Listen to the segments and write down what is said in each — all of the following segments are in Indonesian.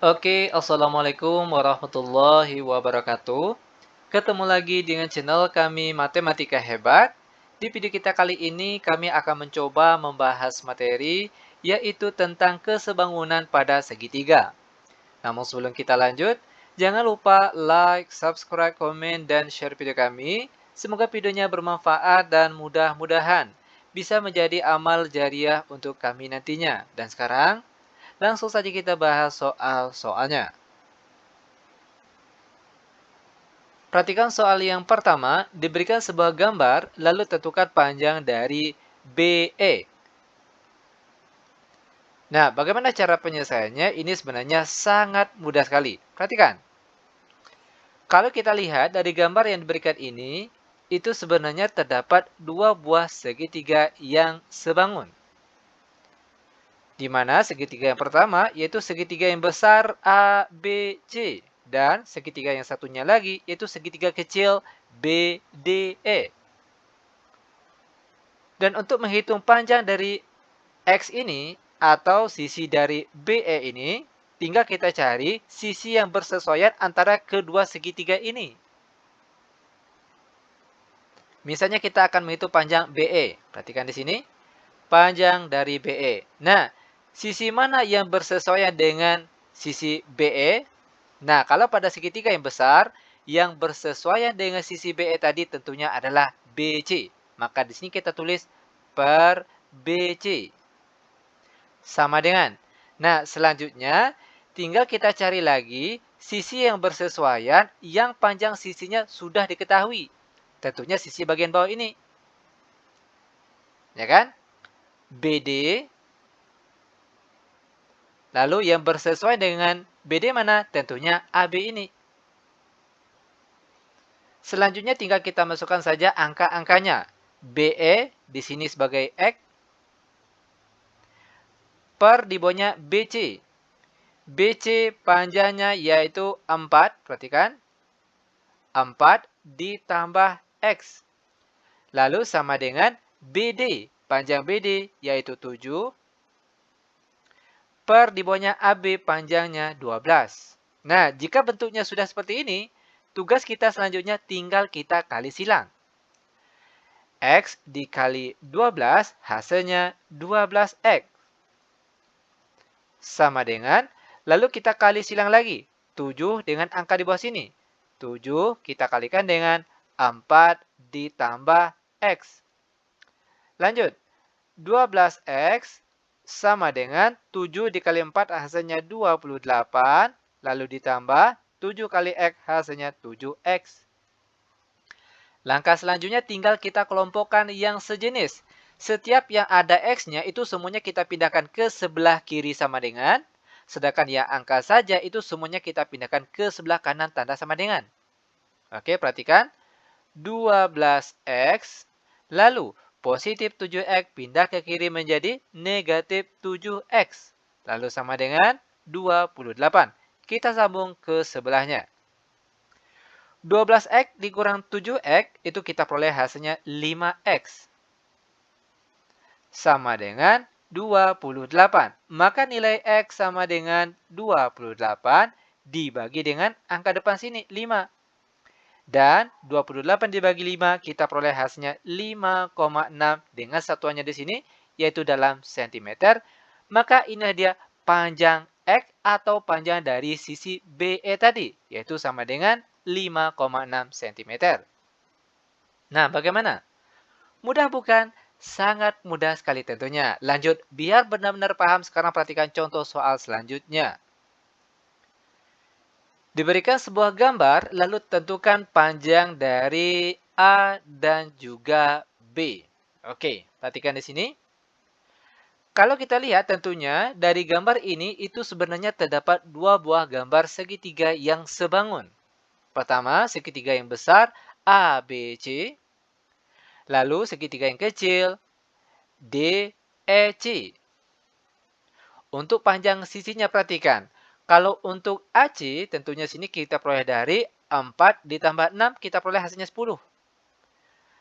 Oke, Assalamualaikum warahmatullahi wabarakatuh. Ketemu lagi dengan channel kami Matematika Hebat. Di video kita kali ini kami akan mencoba membahas materi yaitu tentang kesebangunan pada segitiga. Namun sebelum kita lanjut, jangan lupa like, subscribe, komen, dan share video kami. Semoga videonya bermanfaat dan mudah-mudahan bisa menjadi amal jariah untuk kami nantinya. Dan sekarang, langsung saja kita bahas soal-soalnya. Perhatikan soal yang pertama, diberikan sebuah gambar, lalu tentukan panjang dari BE. Nah, bagaimana cara penyelesaiannya? Ini sebenarnya sangat mudah sekali. Perhatikan. Kalau kita lihat dari gambar yang diberikan ini, itu sebenarnya terdapat dua buah segitiga yang sebangun. Di mana segitiga yang pertama yaitu segitiga yang besar ABC dan segitiga yang satunya lagi yaitu segitiga kecil BDE. Dan untuk menghitung panjang dari X ini atau sisi dari BE ini, tinggal kita cari sisi yang bersesuaian antara kedua segitiga ini. Misalnya kita akan menghitung panjang BE. Perhatikan di sini. Panjang dari BE. Nah, sisi mana yang bersesuaian dengan sisi BE? Nah, kalau pada segitiga yang besar, yang bersesuaian dengan sisi BE tadi tentunya adalah BC. Maka di sini kita tulis per BC. Sama dengan. Nah, selanjutnya tinggal kita cari lagi sisi yang bersesuaian yang panjang sisinya sudah diketahui. Tentunya sisi bagian bawah ini. Ya kan? BD. Lalu yang bersesuaian dengan BD mana? Tentunya AB ini. Selanjutnya tinggal kita masukkan saja angka-angkanya. BE di sini sebagai X. Per di bawahnya BC. BC panjangnya yaitu 4. Perhatikan. 4 ditambah X. Lalu sama dengan BD. Panjang BD yaitu 7. Per di bawahnya AB panjangnya 12. Nah, jika bentuknya sudah seperti ini, tugas kita selanjutnya tinggal kita kali silang. X dikali 12 hasilnya 12X. Sama dengan, lalu kita kali silang lagi. 7 dengan angka di bawah sini. 7 kita kalikan dengan 4 ditambah X. Lanjut. 12X sama dengan 7 dikali 4 hasilnya 28. Lalu ditambah 7 kali X hasilnya 7X. Langkah selanjutnya tinggal kita kelompokkan yang sejenis. Setiap yang ada X-nya itu semuanya kita pindahkan ke sebelah kiri sama dengan. Sedangkan yang angka saja itu semuanya kita pindahkan ke sebelah kanan tanda sama dengan. Oke, perhatikan. 12X. Lalu positif 7X pindah ke kiri menjadi negatif 7X. Lalu sama dengan 28. Kita sambung ke sebelahnya. 12X dikurang 7X itu kita peroleh hasilnya 5X. Sama dengan 28. Maka nilai X sama dengan 28 dibagi dengan angka depan sini 5. Dan 28 dibagi 5 kita peroleh hasilnya 5,6 dengan satuannya di sini yaitu dalam cm. Maka inilah dia panjang X atau panjang dari sisi BE tadi yaitu sama dengan 5,6 cm. Nah, bagaimana? Mudah bukan? Sangat mudah sekali tentunya. Lanjut, biar benar-benar paham sekarang perhatikan contoh soal selanjutnya. Diberikan sebuah gambar, lalu tentukan panjang dari A dan juga B. Oke, perhatikan di sini. Kalau kita lihat tentunya dari gambar ini itu sebenarnya terdapat dua buah gambar segitiga yang sebangun. Pertama, segitiga yang besar ABC. Lalu segitiga yang kecil DEC. Untuk panjang sisinya perhatikan. Kalau untuk AC tentunya sini kita peroleh dari 4 ditambah 6 kita peroleh hasilnya 10.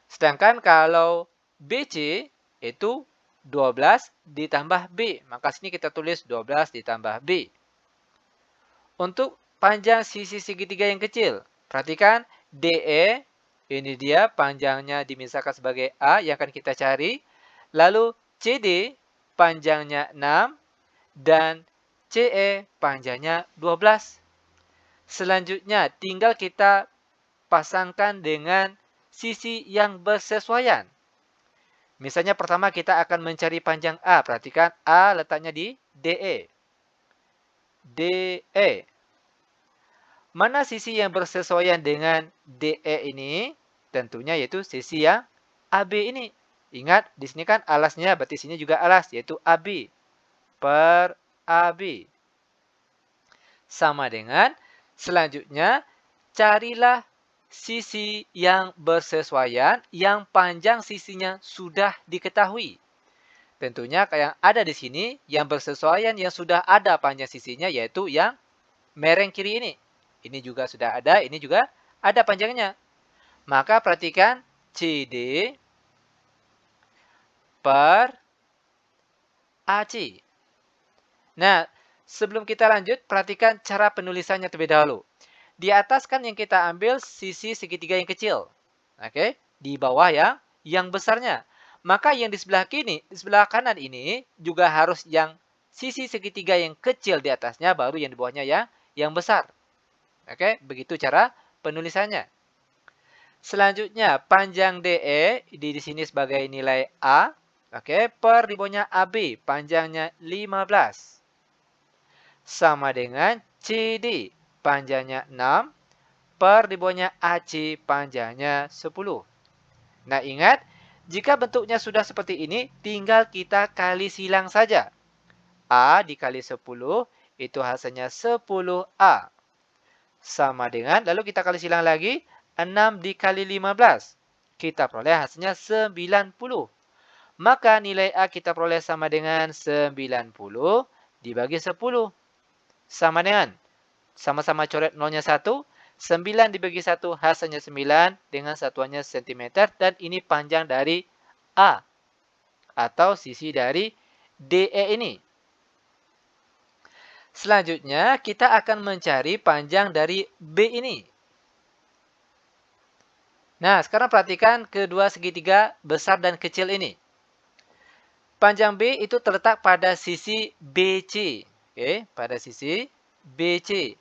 Sedangkan kalau BC itu 12 ditambah B. Maka sini kita tulis 12 ditambah B. Untuk panjang sisi segitiga yang kecil, perhatikan DE, ini dia panjangnya dimisalkan sebagai A yang akan kita cari. Lalu CD panjangnya 6 dan CE panjangnya 12. Selanjutnya tinggal kita pasangkan dengan sisi yang bersesuaian. Misalnya pertama kita akan mencari panjang A. Perhatikan A letaknya di DE. DE. Mana sisi yang bersesuaian dengan DE ini? Tentunya yaitu sisi yang AB ini. Ingat, di sini kan alasnya, berarti sini juga alas, yaitu AB. Per AB. Sama dengan, selanjutnya, carilah sisi yang bersesuaian, yang panjang sisinya sudah diketahui. Tentunya yang ada di sini, yang bersesuaian, yang sudah ada panjang sisinya, yaitu yang mereng kiri ini. Ini juga sudah ada, ini juga ada panjangnya. Maka perhatikan CD per AC. Nah, sebelum kita lanjut, perhatikan cara penulisannya terlebih dahulu. Di atas kan yang kita ambil sisi segitiga yang kecil. Oke, di bawah yang besarnya. Maka yang di sebelah kiri, di sebelah kanan ini juga harus yang sisi segitiga yang kecil di atasnya, baru yang di bawahnya yang besar. Oke, begitu cara penulisannya. Selanjutnya, panjang DE di sini sebagai nilai A. Oke, per di bawahnya AB, panjangnya 15. Sama dengan CD, panjangnya 6. Per di bawahnya AC, panjangnya 10. Nah, ingat, jika bentuknya sudah seperti ini, tinggal kita kali silang saja. A dikali 10, itu hasilnya 10A. Sama dengan, lalu kita kali silang lagi, 6 dikali 15. Kita peroleh hasilnya 90. Maka nilai A kita peroleh sama dengan 90 dibagi 10. Sama dengan, sama-sama coret nolnya 1. 9 dibagi 1 hasilnya 9 dengan satuannya cm. Dan ini panjang dari A. Atau sisi dari DE ini. Selanjutnya, kita akan mencari panjang dari B ini. Nah, sekarang perhatikan kedua segitiga besar dan kecil ini. Panjang B itu terletak pada sisi BC. Oke, pada sisi BC.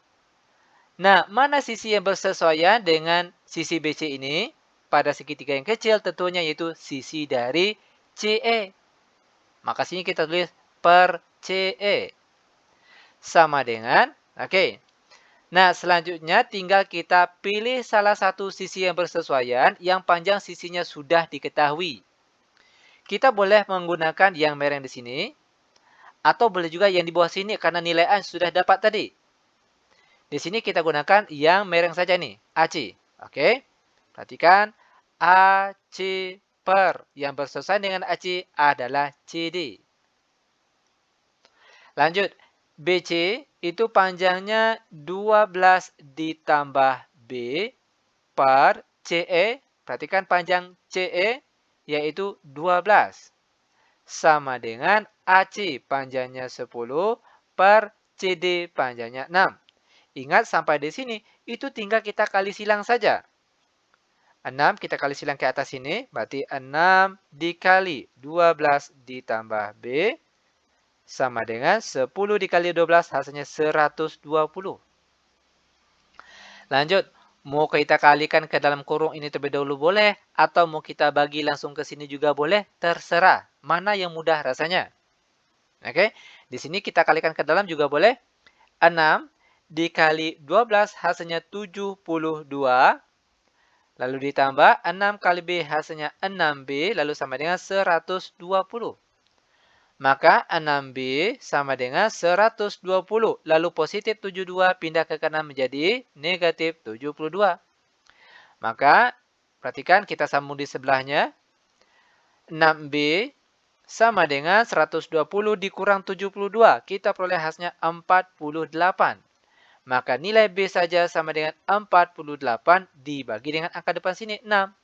Nah, mana sisi yang bersesuaian dengan sisi BC ini? Pada segitiga yang kecil tentunya yaitu sisi dari CE. Maka sini kita tulis per CE. Sama dengan, oke. Nah, selanjutnya tinggal kita pilih salah satu sisi yang bersesuaian yang panjang sisinya sudah diketahui. Kita boleh menggunakan yang mereng di sini atau boleh juga yang di bawah sini karena nilai A sudah dapat tadi. Di sini kita gunakan yang mereng saja nih, AC. Oke. Perhatikan AC per yang bersesuaian dengan AC adalah CD. Lanjut. BC itu panjangnya 12 ditambah B per CE. Perhatikan panjang CE yaitu 12. Sama dengan AC panjangnya 10 per CD panjangnya 6. Ingat sampai di sini itu tinggal kita kali silang saja. 6 kita kali silang ke atas sini. Berarti 6 dikali 12 ditambah B. Sama dengan 10 dikali 12 hasilnya 120. Lanjut. Mau kita kalikan ke dalam kurung ini terlebih dahulu boleh. Atau mau kita bagi langsung ke sini juga boleh. Terserah. Mana yang mudah rasanya. Oke. Di sini kita kalikan ke dalam juga boleh. 6 dikali 12 hasilnya 72. Lalu ditambah 6 kali B hasilnya 6B. Lalu sama dengan 120. Maka 6B sama dengan 120. Lalu positif 72 pindah ke kanan menjadi negatif 72. Maka perhatikan kita sambung di sebelahnya. 6B sama dengan 120 dikurang 72. Kita peroleh hasilnya 48. Maka nilai B saja sama dengan 48 dibagi dengan angka depan sini 6.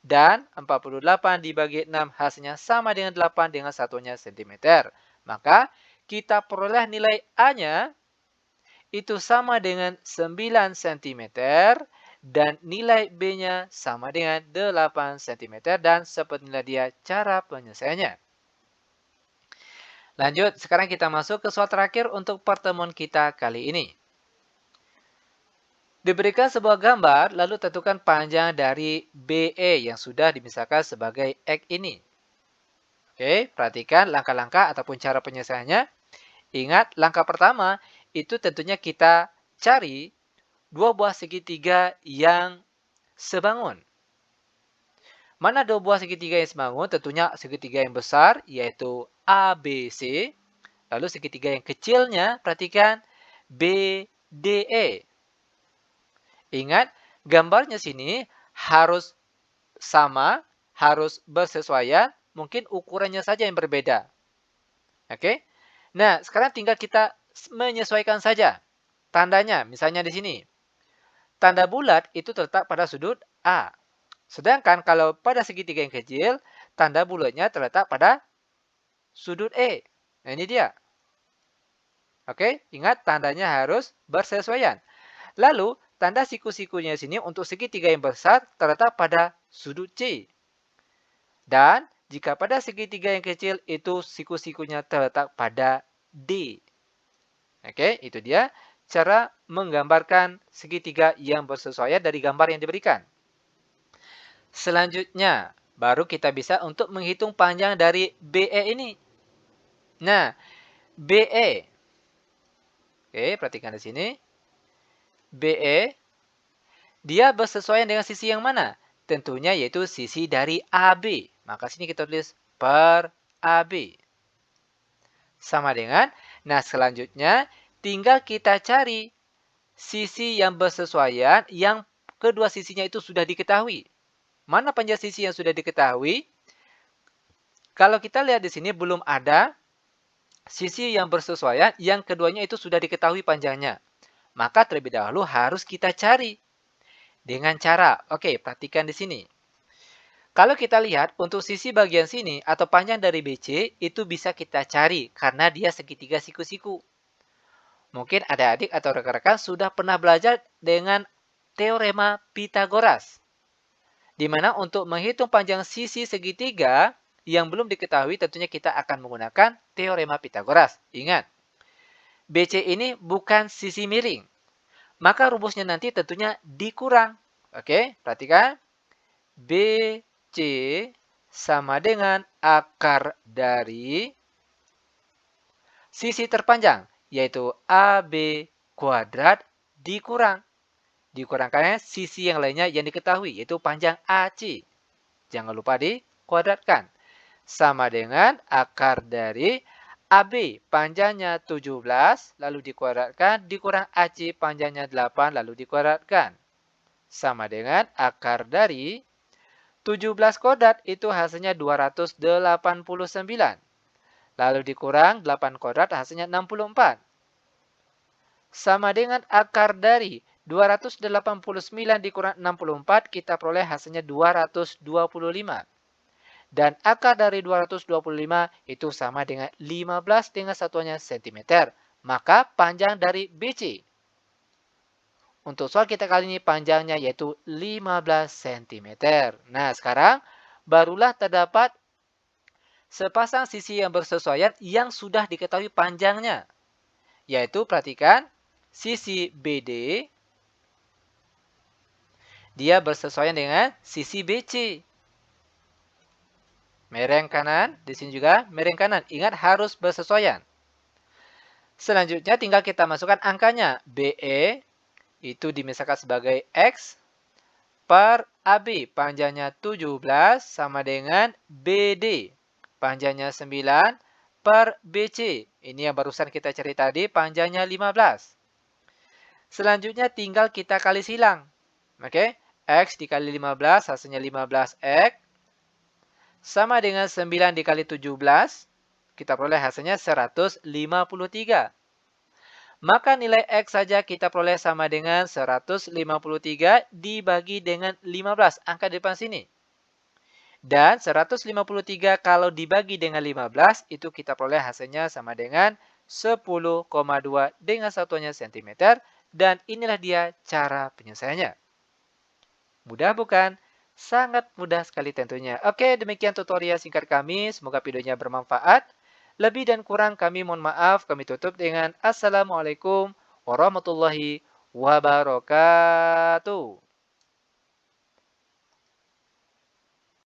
Dan 48 dibagi 6 hasilnya sama dengan 8 dengan satunya cm. Maka kita peroleh nilai A-nya itu sama dengan 9 cm dan nilai B-nya sama dengan 8 cm dan sepertilah dia cara penyelesaiannya. Lanjut, sekarang kita masuk ke soal terakhir untuk pertemuan kita kali ini. Diberikan sebuah gambar, lalu tentukan panjang dari BE yang sudah dimisalkan sebagai X ini. Oke, perhatikan langkah-langkah ataupun cara penyelesaiannya. Ingat, langkah pertama itu tentunya kita cari dua buah segitiga yang sebangun. Mana dua buah segitiga yang sebangun? Tentunya segitiga yang besar, yaitu ABC. Lalu segitiga yang kecilnya, perhatikan BDE. Ingat, gambarnya sini harus sama, harus bersesuaian, mungkin ukurannya saja yang berbeda. Oke? Nah, sekarang tinggal kita menyesuaikan saja. Tandanya, misalnya di sini. Tanda bulat itu terletak pada sudut A. Sedangkan kalau pada segitiga yang kecil, tanda bulatnya terletak pada sudut E. Nah, ini dia. Oke, ingat tandanya harus bersesuaian. Lalu, tanda siku-sikunya sini untuk segitiga yang besar terletak pada sudut C. Dan jika pada segitiga yang kecil itu siku-sikunya terletak pada D. Oke, itu dia cara menggambarkan segitiga yang bersesuaian dari gambar yang diberikan. Selanjutnya, baru kita bisa untuk menghitung panjang dari BE ini. Nah, BE. Oke, perhatikan di sini. BE, dia bersesuaian dengan sisi yang mana? Tentunya yaitu sisi dari AB. Maka sini kita tulis per AB. Sama dengan, nah selanjutnya tinggal kita cari sisi yang bersesuaian yang kedua sisinya itu sudah diketahui. Mana panjang sisi yang sudah diketahui? Kalau kita lihat di sini belum ada sisi yang bersesuaian yang keduanya itu sudah diketahui panjangnya. Maka terlebih dahulu harus kita cari. Dengan cara, oke, perhatikan di sini. Kalau kita lihat untuk sisi bagian sini atau panjang dari BC itu bisa kita cari karena dia segitiga siku-siku. Mungkin adik-adik atau rekan-rekan sudah pernah belajar dengan teorema Pitagoras. Di mana untuk menghitung panjang sisi segitiga yang belum diketahui tentunya kita akan menggunakan teorema Pitagoras. Ingat, BC ini bukan sisi miring. Maka rumusnya nanti tentunya dikurang. Oke, perhatikan. BC sama dengan akar dari sisi terpanjang, yaitu AB kuadrat dikurang. Dikurangkannya sisi yang lainnya yang diketahui, yaitu panjang AC. Jangan lupa dikuadratkan. Sama dengan akar dari AB panjangnya 17, lalu dikuadratkan, dikurang AC panjangnya 8, lalu dikuadratkan. Sama dengan akar dari 17 kuadrat itu hasilnya 289. Lalu dikurang 8 kuadrat hasilnya 64. Sama dengan akar dari 289 dikurang 64 kita peroleh hasilnya 225. Dan akar dari 225 itu sama dengan 15 dengan satuannya cm. Maka panjang dari BC. Untuk soal kita kali ini panjangnya yaitu 15 cm. Nah, sekarang barulah terdapat sepasang sisi yang bersesuaian yang sudah diketahui panjangnya. Yaitu perhatikan sisi BD dia bersesuaian dengan sisi BC. Mereng kanan, di sini juga mereng kanan. Ingat harus bersesuaian. Selanjutnya tinggal kita masukkan angkanya. BE itu dimisalkan sebagai X per AB panjangnya 17 sama dengan BD panjangnya 9 per BC. Ini yang barusan kita cari tadi panjangnya 15. Selanjutnya tinggal kita kali silang. Oke, X dikali 15 hasilnya 15X. Sama dengan 9 dikali 17, kita peroleh hasilnya 153. Maka nilai X saja kita peroleh sama dengan 153 dibagi dengan 15, angka di depan sini. Dan 153 kalau dibagi dengan 15, itu kita peroleh hasilnya sama dengan 10,2 dengan satuannya cm. Dan inilah dia cara penyelesaiannya. Mudah bukan? Sangat mudah sekali tentunya. Oke, demikian tutorial singkat kami. Semoga videonya bermanfaat. Lebih dan kurang kami mohon maaf. Kami tutup dengan Assalamualaikum warahmatullahi wabarakatuh.